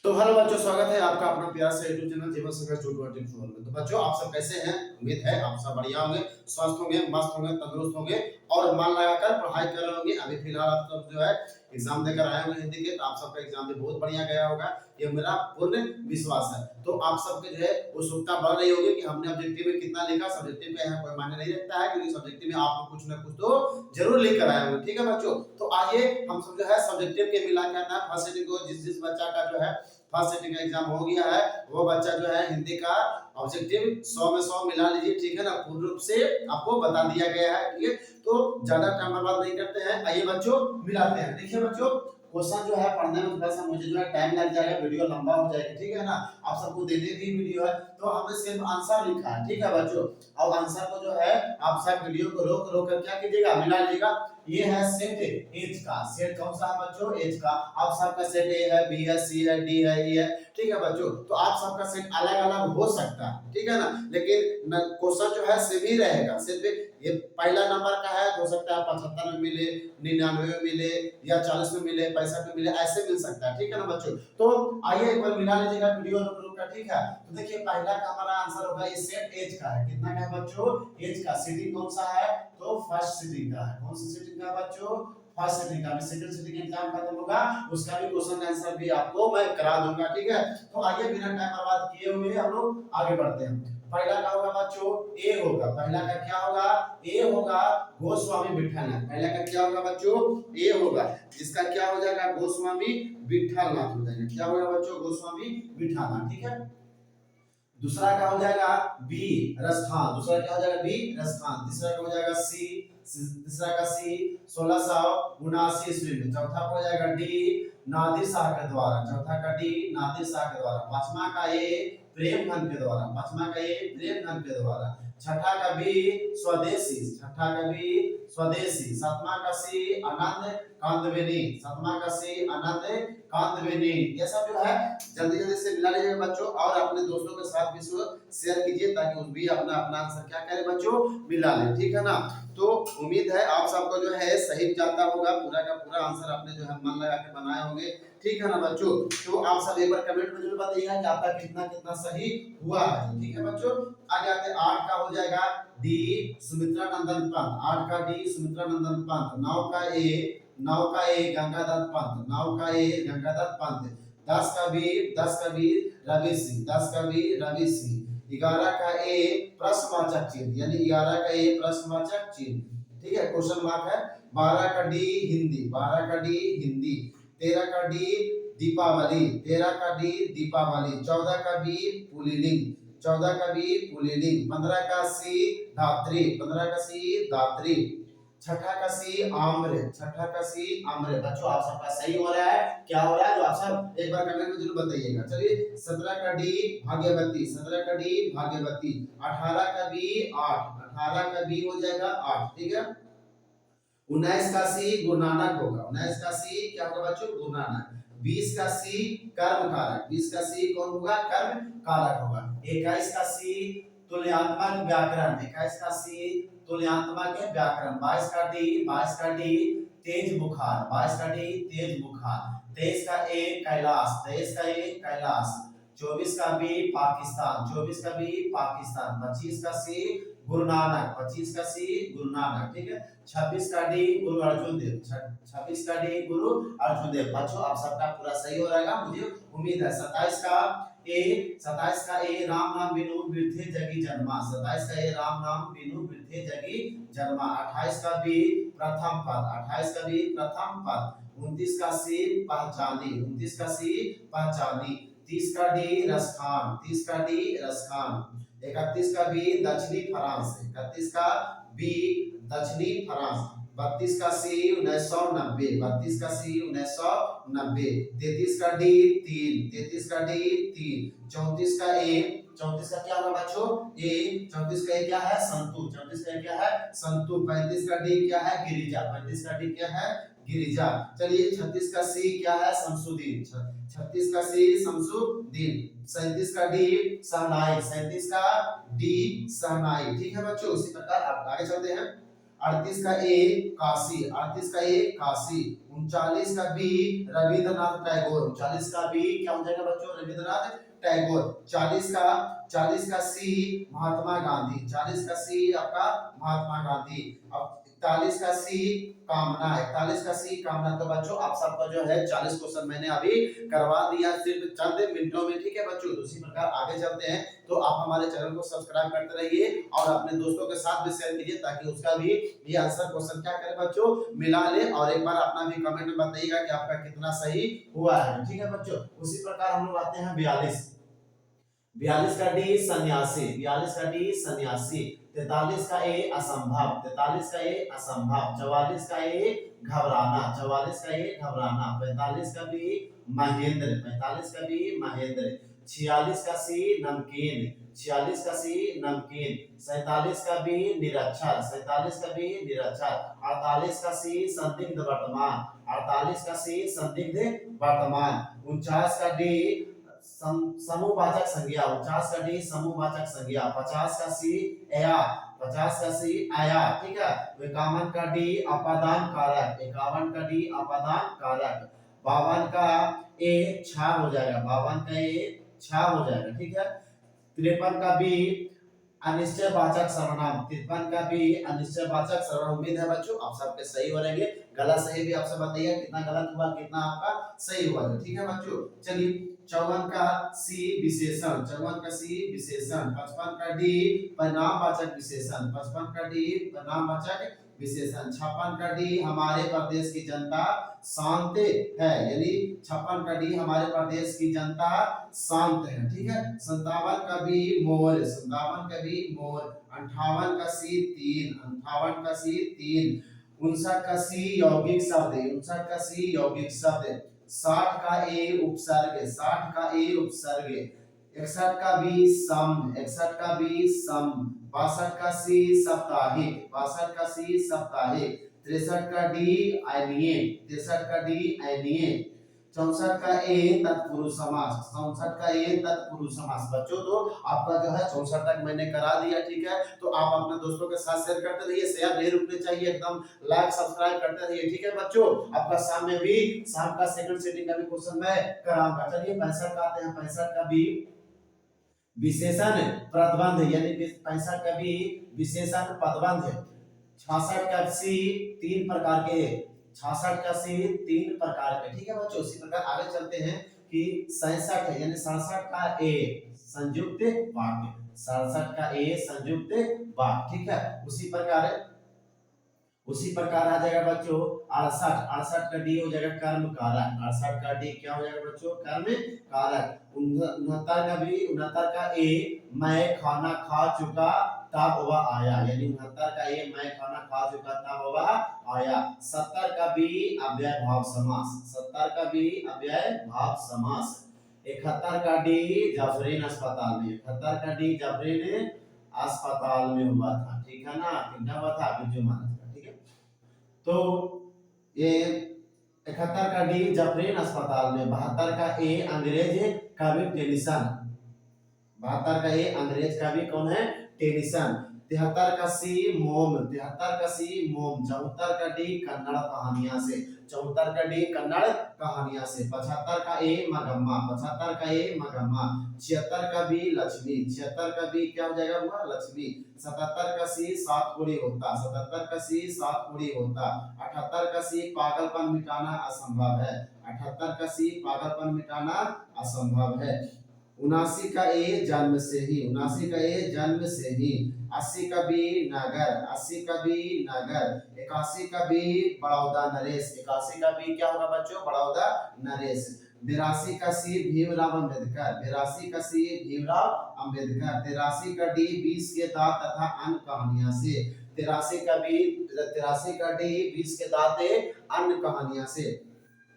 तो हेलो बच्चों, स्वागत है आपका अपना प्यारा सा यूट्यूब चैनल जीवन संघर्ष 224 में। तो बच्चों, आप सब कैसे हैं? उम्मीद है आप सब बढ़िया होंगे, स्वस्थ होंगे, मस्त होंगे, तंदुरुस्त होंगे और मन लगाकर पढ़ाई कर रहे होंगे। अभी फिलहाल आप सब जो है एग्जाम देकर आए होंगे हिंदी के, तो आप सबका एग्जाम भी बहुत बढ़िया गया होगा, ये मेरा पूर्ण विश्वास है। तो आप सबके जो है उत्सुकता बढ़ रही होगी कि हमने ऑब्जेक्टिव में कितना लिखा। सब्जेक्टिव का यहाँ कोई मायने नहीं रखता है, क्योंकि सब्जेक्टिव में आप कुछ ना कुछ तो जरूर लेकर आए होंगे। ठीक है बच्चों, तो आइए हम सब जो है सब्जेक्टिव के मिला के ना फर्स्ट सेटिंग को जिस बच्चा का जो है फर्स्ट सेटिंग का एग्जाम हो गया है, वो बच्चा जो है हिंदी का ऑब्जेक्टिव 100 में 100 मिला लीजिए। ठीक है ना, पूर्ण रूप से आपको बता दिया गया है। ठीक है, तो ज्यादा टाइम बर्बाद नहीं करते हैं, आइए बच्चों मिलाते हैं। देखिए बच्चों, क्वेश्चन जो है पढ़ने में थोड़ा सा मुझे जो है टाइम लग जाएगा, वीडियो लंबा हो जाएगा। ठीक है ना, आप सबको देने की वीडियो है, तो हमने सिर्फ आंसर लिखा है। ठीक है बच्चों, और आंसर को जो है आप सब वीडियो को रोक रोक कर क्या कीजिएगा, मिला लीजिएगा। ये है सेट एज का, सेट कौन सा है बच्चों? एज का। आप सबका सेट ए है, बी है, सी है, डी है, ई है। ठीक है बच्चों, तो आप सबका सेट अलग अलग हो सकता है। ठीक है ना, लेकिन क्वेश्चन जो है सेम ही रहेगा। सिर्फ ये पहला नंबर का है, हो सकता है 75 में मिले, 99 में मिले, या 40 में मिले, 65 में मिले, ऐसे मिल सकता है। ठीक है ना बच्चों, तो आइए एक बार मिला लीजिएगा वीडियो रुक का। ठीक है, तो देखिए पहला का हमारा आंसर होगा, ये सेट एज का है। कितना का है बच्चों? एज का। सिटिंग कौन सा है? तो फर्स्ट सिटिंग का है। कौन सी सिटिंग का बच्चों? फर्स्ट सिटिंग का। सेकंड सिटिंग एग्जाम खत्म होगा, उसका भी क्वेश्चन आंसर भी आपको मैं करा दूंगा। ठीक है, तो आइए बिना टाइम बर्बाद किए हुए हम लोग आगे बढ़ते हैं। पहला का होगा बच्चों ए होगा। पहला का क्या होगा? ए होगा गोस्वामी विठलनाथ। पहला का क्या होगा बच्चों? ए होगा, जिसका क्या हो जाएगा? गोस्वामी विठलनाथ हो जाएगा। क्या होगा बच्चों? गोस्वामी विठलनाथ। ठीक है, दूसरा क्या हो जाएगा? बी राजस्थान। दूसरा क्या हो जाएगा? बी राजस्थान। तीसरा क्या हो जाएगा? सी। तीसरा का सी 1679 ईस्वी में। चौथा हो जाएगा डी नादिर शाह के द्वारा। चौथा का डी नादिर शाह के द्वारा। पांचवा का ए प्रेमचंद के द्वारा। पांचवा का ए प्रेमचंद के द्वारा। छठा का बी स्वदेशी। छठा का बी स्वदेशी। सातवां का सी आनंद कांदवेनी। सातवां का सी आनंद कांदवेनी। ये सब जो है जल्दी जल्दी से मिला लीजिएगा बच्चों, और अपने दोस्तों के साथ भी शेयर कीजिए, ताकि उस भी अपना अपना आंसर क्या करे बच्चों, मिला ले। ठीक है ना, तो उम्मीद है आप सबको जो है सही जाता होगा, पूरा का पूरा आंसर आपने जो है मन लगा के बनाए होंगे। ठीक है ना बच्चों, तो आप सब एक बार कमेंट में जरूर बताइएगा कि आपका कितना कितना सही हुआ है। ठीक है बच्चों, आगे आते 8 का हो जाएगा डी सुमित्रा नंदन पंत। 8 का डी सुमित्रा नंदन पंत। 9 का ए गंगाधर पंत। 9 का ए गंगाधर पंत। 10 का बी रवि सिंह। 10 का बी रवि सिंह। 11 का ए प्रश्नवाचक चिन्ह, यानी 11 का ए प्रश्नवाचक चिन्ह। ठीक है, क्वेश्चन मार्क है। 12 का डी हिंदी। 12 का डी हिंदी। 13 का डी दीपावली। 13 का डी दीपावली। 14 का बी पुलिंग। 14 का बी पुलिंग। 15 का सी धात्री। 15 का सी धात्री। छठा का सी आम्र। छठा का सी आम्र। बच्चों आप सबका सही हो रहा है, क्या हो रहा है, जो आप सब एक बार कमेंट में जरूर बताइएगा। चलिए 17 का डी भाग्यवती। 17 का डी भाग्यवती। 18 का बी 8। 18 का बी हो जाएगा 8। ठीक है, 19 का सी गुरु नानक होगा। 19 का सी क्या होगा बच्चों? गुरु नानक। 20 का सी कर्म कारक। 20 का सी कौन होगा? कर्म कारक होगा। 21 का सी तुल्यात्मक व्याकरण। 21 का सी तुल्यात्मक व्याकरण। 22 का डी तेज बुखार। 22 का डी तेज बुखार। 23 का ए कैलाश। 23 का ए कैलाश। 24 का बी पाकिस्तान। 24 का बी पाकिस्तान। 25 का सी गुरु नानक। 25 का सी गुरु नानक। ठीक है, 26 का डी गुरु अर्जुन देव। 26 का डी गुरु अर्जुन देव। बच्चों आप सबका पूरा सही हो रहेगा, मुझे उम्मीद है। 27 का ए राम नाम बिनु बिरथे जगी जन्मा। 27 का ए राम नाम बिनु बिरथे जगी जन्मा। 28 का बी प्रथम पद। 28 का बी प्रथम पद। 29 का सी पहचानी। 29 का सी पहचानी। 30 का डी रसखान। 30 का डी रसखान। 31 का बी दक्षिणी फ्रांस। 31 का बी दक्षिणी फ्रांस। 32 का सी 1990। 32 का सी 1990। 33 का डी 3। 33 का डी 3। 34 का ए 34 का क्या होगा बच्चों? ए 34 का ए क्या है? संतु। 34 का ए क्या है? संतु। 35 का डी क्या है? गिरिजा। 35 का डी क्या है? गिरिजा। चलिए 36 का सी क्या है? शमसुद्दीन। 36 का सी शमसुद्दीन। 37 का डी शहनाई। 37 का डी शहनाई। ठीक है बच्चों, इसी प्रकार आप आगे चलते हैं। 38 का ए काशी, 38 का ए काशी, 39 का बी रविंद्रनाथ टैगोर, 39 का बी क्या हो जाएगा बच्चों, रविंद्रनाथ टैगोर, 40 का सी महात्मा गांधी, 40 का सी आपका महात्मा गांधी। अब 41 का सी कामना, 41 का सी कामना। तो बच्चों आप सबको जो है 40 क्वेश्चन मैंने अभी करवा दिया सिर्फ चंद मिनटों में, ठीक है बच्चों। तो उसी प्रकार आगे चलते हैं, तो आप हमारे चैनल को सब्सक्राइब करते रहिए और अपने दोस्तों के साथ भी शेयर कीजिए ताकि उसका भी ये आंसर क्वेश्चन क्या करे बच्चों, मिला ले। और एक बार अपना भी कमेंट में बताइएगा कि आपका कितना सही हुआ है, ठीक है बच्चों। उसी प्रकार हम लोग आते हैं 42 का डी सन्यासी, 42 का डी सन्यासी, 43 का ए असंभव, 43 का ए असंभव, 44 का ए घबराना, 44 का ए घबराना, 45 का बी महेंद्र, 45 का बी महेंद्र, 46 का सी नमकीन, 46 का सी नमकीन, 47 का बी निरक्षर, 47 का बी निरक्षर, 48 का सी संदिग्ध वर्तमान, 48 का सी संदिग्ध वर्तमान, 49 का डी समूहवाचक संज्ञा, 49 का डी समूहवाचक संज्ञा, 50 का सी या, 50 का सी आया, ठीक है। 51 का डी अपादान कारक, 51 का डी अपादान कारक, 52 का ए छा हो जाएगा, 52 का ए छा हो जाएगा, ठीक है। 53 का बी अनिश्चयवाचक सर्वनाम, 53 का भी अनिश्चयवाचक सर्वनाम। उम्मीद है बच्चों आप सबके सही हो रहेंगे, गलत सही भी आपसे बताइए कितना गलत हुआ कितना आपका सही हुआ, ठीक है बच्चों। चलिए 54 का सी विशेषण, 54 का सी विशेषण, 55 का डी परिणामवाचक विशेषण, 55 का डी परिणामवाचक विशेषण, 56 का डी हमारे प्रदेश की जनता शांत है, यानी 56 का डी हमारे प्रदेश की जनता शांत है, ठीक है। 57 का बी मोर, 57 का बी मोर, 58 का सी तीन, 58 का सी तीन, 59 का सी यौगिक शब्द, 59 का सी यौगिक शब्द, 60 का ए उपसर्ग, 60 का ए उपसर्ग, 61 का बी सम, 61 का बी सम, 62 का सी साप्ताहिक, 62 का सी साप्ताहिक, 63 का डी अनिय, 63 का डी अनिय, 64 का ए तत्पुरुष समास, 64 का ए तत्पुरुष समास। बच्चों तो आपका जो है 64 तक मैंने करा दिया, ठीक है। तो आप अपने दोस्तों के साथ शेयर करते रहिए, शेयर नहीं रुकने चाहिए, एकदम लाइक सब्सक्राइब करते रहिए, ठीक है बच्चों। आपका शाम में भी शाम का सेकंड सेटिंग का भी क्वेश्चन मैं कराऊंगा। चलिए 65 का आते हैं, 65 का भी विशेषण पदबंध, यानी 65 का भी विशेषण पदबंध, 66 का सी तीन प्रकार के, 66 का सी तीन प्रकार के, ठीक है बच्चों। उसी प्रकार आगे चलते हैं कि 67 है, यानी 67 का ए संयुक्त वाक्य, 67 का ए संयुक्त वाक्य, ठीक है। उसी प्रकार आ जाएगा बच्चों 68, 68 का डी हो जाएगा कर्म कारक, 68 का डी क्या हो जाएगा बच्चों, कर्म कारक। 69 का भी, 69 का ए मैं खाना खा चुका तब वह आया, यानी 69 का ए मैं खाना खा चुका तब वह आया। 70 का बी अव्यय भाव समास, 70 का बी अव्यय भाव समास। 71 का डी जफरीन अस्पताल में, 71 का डी जफरीन अस्पताल में हुआ था, ठीक है ना, कितना हुआ था बिरजू महाराज का, ठीक है। तो ये 71 का डी जफरीन अस्पताल में, 72 का ए अंग्रेज कवि टेनिसन, 72 का ए अंग्रेज कवि कौन है, टेनिसन। 73 का सी मोम, 73 का सी मोम। 74 का डी कन्नड़ कहानियां से, 74 का डी कन्नड़ कहानियां से। 75 का ए मगम्मा, 75 का ए मगम्मा। 76 का बी लक्ष्मी, 76 का बी क्या हो जाएगा हुआ लक्ष्मी। 77 का सी सात कोड़ी होता, 77 का सी सात कोड़ी होता। 78 का सी पागलपन मिटाना असंभव है, 78 का सी पागलपन मिटाना असंभव है। 79 का ए जन्म से ही, 79 का ए जन्म से ही। 80 का बी नगर, 80 का बी नगर। 81 का बी बड़ौदा नरेश, 81 का बी क्या होगा बच्चों, बड़ौदा नरेश। 82 का सी भीमराव अंबेडकर, 82 का सी भीमराव अंबेडकर। 83 का डी 20 के दांत तथा अन्य कहानियां से, 83 का बी, 83 का डी 20 के दांत अन्य कहानियां से।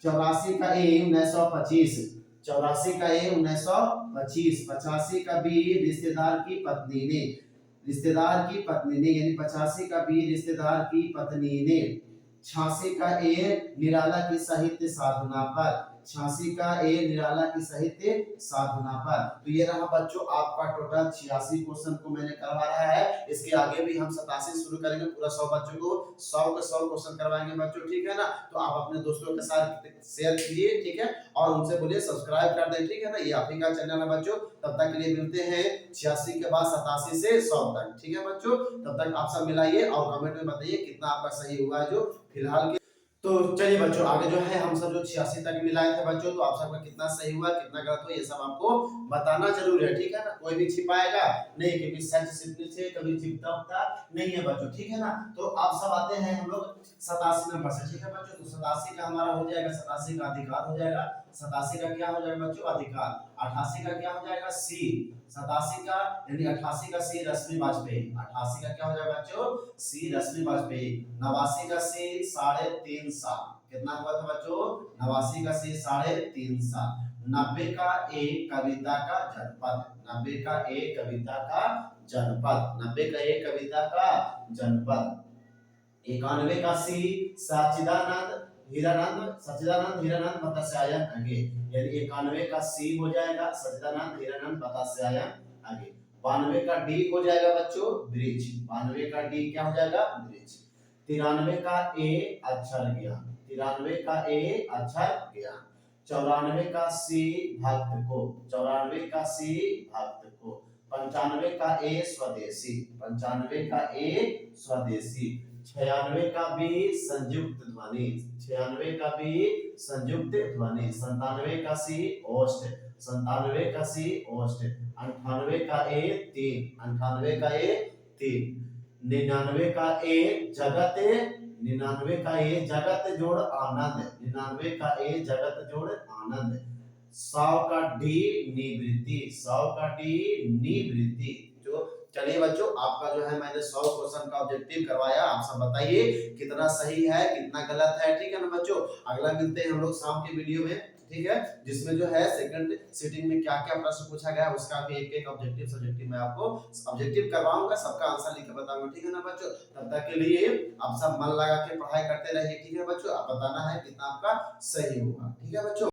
84 का ए 1925, 84 का ए 1925। 85 का बी रिश्तेदार की पत्नी ने, रिश्तेदार की पत्नी ने, यानी 85 का बी रिश्तेदार की पत्नी ने। 86 का ए निराला की साहित्य साधना पर, 86 का ए निराला की साहित्य साधना पर। तो ये रहा बच्चों आपका टोटल 86 क्वेश्चन को मैंने करवा रहा है। इसके आगे भी हम 87 शुरू करेंगे, पूरा 100 बच्चों को 100 के 100 क्वेश्चन करवाएंगे बच्चों, ठीक है ना। तो आप अपने दोस्तों के साथ शेयर कीजिए, ठीक है, और उनसे बोलिए सब्सक्राइब कर दें, ठीक है ना। ये आप ही का चैनल है बच्चों। तब तक के लिए मिलते हैं 86 के बाद 87 से 100 तक, ठीक है बच्चों। तब तक आप सब मिलाइए और कमेंट में बताइए कितना आपका सही हुआ है जो फिलहाल। तो चलिए बच्चों आगे जो है हम सब जो 86 तक मिलाए थे बच्चों, तो आप सबका कितना सही हुआ कितना गलत हुआ ये सब आपको बताना जरूर है, ठीक है ना। कोई भी छिपाएगा नहीं, क्योंकि सच छिपने से कभी छिपता होता नहीं है बच्चों, ठीक है ना। तो आप सब आते हैं हम लोग 87 नंबर से, ठीक है बच्चों। तो 87 का हमारा हो जाएगा, 87 का अधिकार हो जाएगा। 87 का क्या हो जाएगा बच्चों अधिकार। 88 का क्या हो जाएगा सी। 87 का यानी 88 का सी रश्मि वाजपेयी। 88 का क्या हो जाएगा बच्चों सी रश्मि वाजपेयी। 89 का सी 3.5 साल। कितना हुआ था बच्चों 89 का सी 3.5 साल। 90 का ए कविता का जनपद। 90 का ए कविता का जनपद। 90 का ए कविता का जनपद। 91 का सी सच्चिदानंद हीरानंद मत्स्यायन आगे, यानी 91 का सी हो जाएगा सच्चिदानंद हीरानंद मत्स्यायन आगे। 92 का डी हो जाएगा बच्चों ब्रिज। 92 का डी क्या हो जाएगा ब्रिज। 93 का ए अक्षर ज्ञान। 93 का ए अक्षर ज्ञान। 94 का सी भक्त को। 94 का सी भक्त को। 95 का ए स्वदेशी। 95 का ए स्वदेशी। 96 का बी संयुक्त ध्वनि। 96 का बी संयुक्त ध्वनि। 97 का सी ओष्ठ। 97 का सी ओष्ठ। 98 का ए तीन। 98 का ए तीन। 99 का ए जगत। 99 का ए जगत जोड़ आनंद। 99 का ए जगत जोड़ आनंद। 100 का डी निवृत्ति। 100 का डी निवृत्ति। जो चलिए बच्चों आपका जो है मैंने 100 क्वेश्चन का ऑब्जेक्टिव करवाया। आप सब बताइए कितना सही है कितना गलत है, ठीक है ना बच्चों। अगला मिलते हैं हम लोग शाम के वीडियो में, ठीक है, जिसमें जो है सेकंड सिटिंग में क्या क्या प्रश्न पूछा गया उसका भी एक एक ऑब्जेक्टिव सब्जेक्टिव में आपको ऑब्जेक्टिव करवाऊंगा, सबका आंसर लिख के बताऊंगा, ठीक है ना बच्चों। तब तक के लिए आप सब मन लगा के पढ़ाई करते रहिए, ठीक है बच्चों। आप बताना है कितना आपका सही होगा, ठीक है बच्चों।